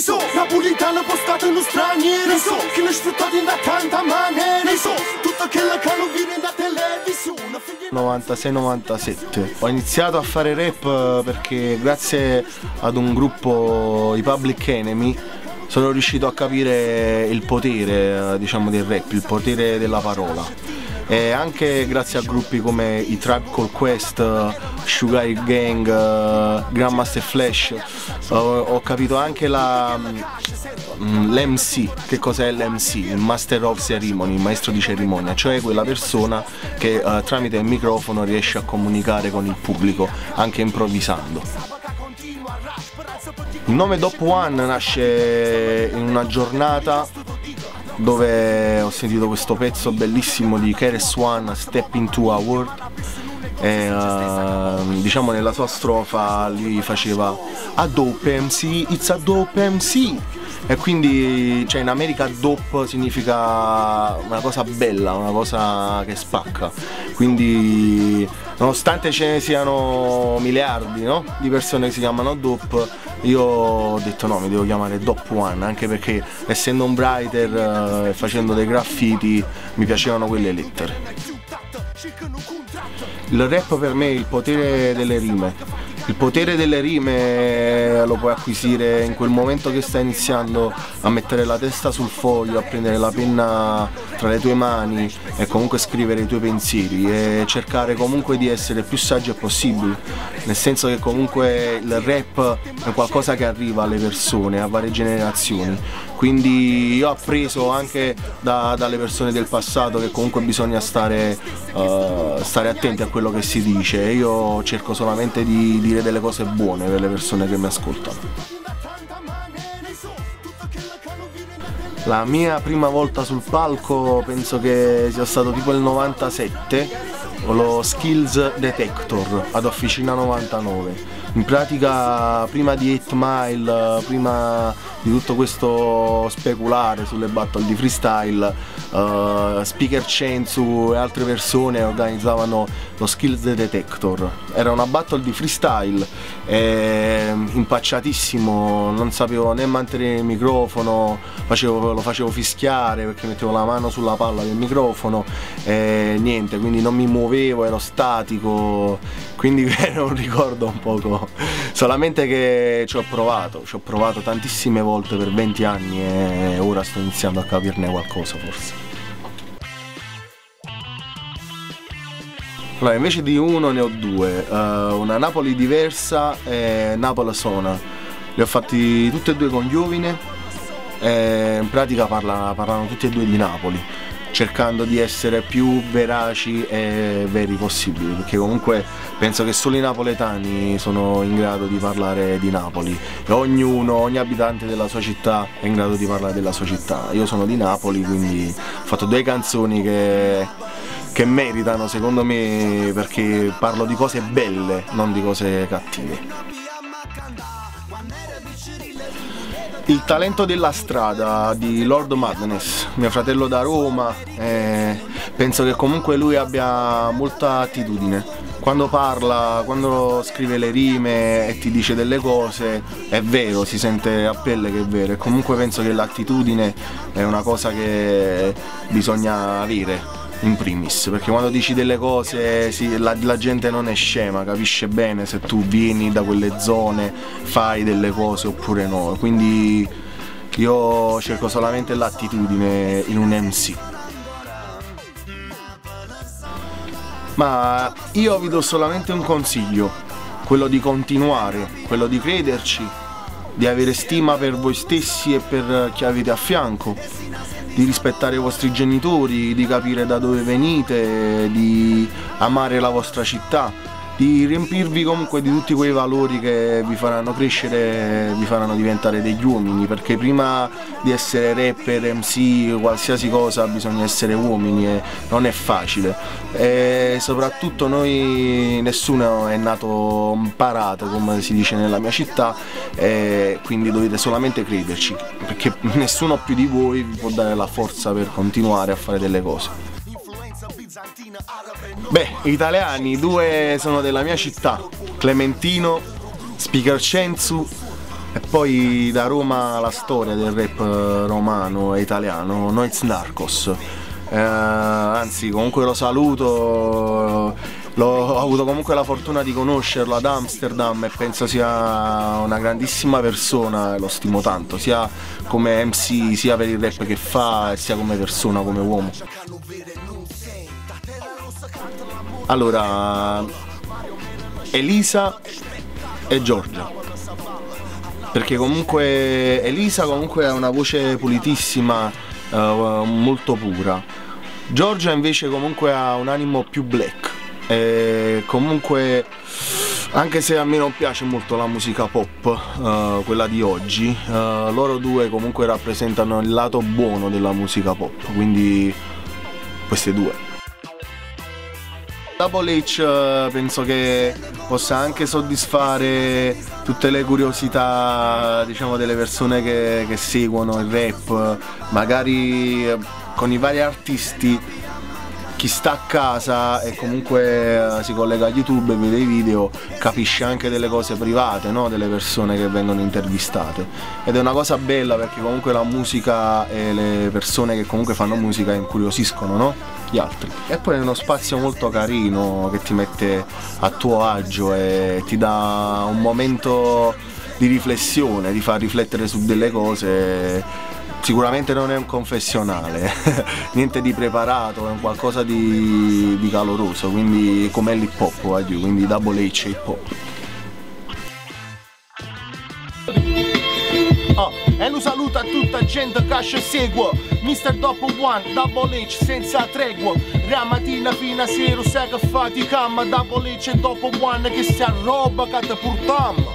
so, napolitano postato in straniero, so, che l'ho sfruttato in da tanta maniera, so, tutto che la cano viene da televisione. 96-97 ho iniziato a fare rap perché grazie ad un gruppo, i Public Enemy, sono riuscito a capire il potere, diciamo, del rap, il potere della parola. E anche grazie a gruppi come i Tribe Called Quest, Sugar Hill Gang, Grandmaster Flash, ho capito anche l'MC. Che cos'è l'MC? Il Master of Ceremony, il maestro di cerimonia, cioè quella persona che tramite il microfono riesce a comunicare con il pubblico anche improvvisando. Il nome Dop One nasce in una giornata dove ho sentito questo pezzo bellissimo di KRS-One, Step Into A World, e diciamo nella sua strofa lui faceva a dope MC, it's a dope MC, e quindi cioè in America dope significa una cosa bella, una cosa che spacca, quindi nonostante ce ne siano miliardi, no, di persone che si chiamano dope, io ho detto no, mi devo chiamare Dop One, anche perché essendo un writer e facendo dei graffiti mi piacevano quelle lettere. Il rap per me è il potere delle rime. Il potere delle rime lo puoi acquisire in quel momento che stai iniziando a mettere la testa sul foglio, a prendere la penna tra le tue mani e comunque scrivere i tuoi pensieri e cercare comunque di essere il più saggio possibile, nel senso che comunque il rap è qualcosa che arriva alle persone, a varie generazioni. Quindi io ho appreso anche dalle persone del passato che comunque bisogna stare attenti a quello che si dice. Io cerco solamente di dire delle cose buone per le persone che mi ascoltano. La mia prima volta sul palco penso che sia stato tipo il 97, con lo Skills Detector ad Officina 99. In pratica prima di 8 Mile, prima di tutto questo speculare sulle battle di freestyle, Speaker Censu e altre persone organizzavano lo Skills Detector. Era una battle di freestyle, impacciatissimo, non sapevo né mantenere il microfono, lo facevo fischiare perché mettevo la mano sulla palla del microfono e niente, quindi non mi muovevo, ero statico, quindi era un ricordo un poco, solamente che ci ho provato tantissime volte per 20 anni e ora sto iniziando a capirne qualcosa forse. Allora, invece di uno ne ho due, una Napoli diversa e Napoli Sona. Li ho fatti tutti e due con Iovine e in pratica parlano tutti e due di Napoli, cercando di essere più veraci e veri possibili, perché comunque penso che solo i napoletani sono in grado di parlare di Napoli e ogni abitante della sua città è in grado di parlare della sua città. Io sono di Napoli, quindi ho fatto due canzoni che meritano secondo me, perché parlo di cose belle, non di cose cattive. Il talento della strada di Lord Madness, mio fratello da Roma, penso che comunque lui abbia molta attitudine. Quando parla, quando scrive le rime e ti dice delle cose, è vero, si sente a pelle che è vero, e comunque penso che l'attitudine è una cosa che bisogna avere in primis, perché quando dici delle cose la gente non è scema, capisce bene se tu vieni da quelle zone, fai delle cose oppure no, quindi io cerco solamente l'attitudine in un MC. Ma io vi do solamente un consiglio, quello di continuare, quello di crederci, di avere stima per voi stessi e per chi avete a fianco, di rispettare i vostri genitori, di capire da dove venite, di amare la vostra città, di riempirvi comunque di tutti quei valori che vi faranno crescere, vi faranno diventare degli uomini, perché prima di essere rapper, MC, qualsiasi cosa bisogna essere uomini e non è facile, e soprattutto nessuno è nato imparato, come si dice nella mia città, e quindi dovete solamente crederci, perché nessuno più di voi vi può dare la forza per continuare a fare delle cose. Beh, italiani, due sono della mia città, Clementino, Speaker Censu E poi da Roma la storia del rap romano e italiano, Noise Narcos. Anzi, comunque lo saluto, ho avuto comunque la fortuna di conoscerlo ad Amsterdam e penso sia una grandissima persona, lo stimo tanto, sia come MC, sia per il rap che fa, sia come persona, come uomo. Allora, Elisa e Giorgia, perché comunque Elisa comunque ha una voce pulitissima, molto pura. Giorgia invece comunque ha un animo più black, e comunque anche se a me non piace molto la musica pop, quella di oggi, loro due comunque rappresentano il lato buono della musica pop, quindi queste due. Double H penso che possa anche soddisfare tutte le curiosità, diciamo, delle persone che seguono il rap, magari con i vari artisti. Chi sta a casa e comunque si collega a YouTube e vede i video capisce anche delle cose private, no? Delle persone che vengono intervistate, ed è una cosa bella perché comunque la musica e le persone che comunque fanno musica incuriosiscono, no? Gli altri. E poi è uno spazio molto carino che ti mette a tuo agio e ti dà un momento di riflessione, ti fa riflettere su delle cose. Sicuramente non è un confessionale, niente di preparato, è un qualcosa di caloroso, quindi come l'hip hop, quindi Double H hip hop. E un saluto a tutta gente che ci segue, Mr. Dopo One, Double H senza tregua, da mattina fino a sera sai che faticam, Double H e Dopo One che si arroba che ti portiamo.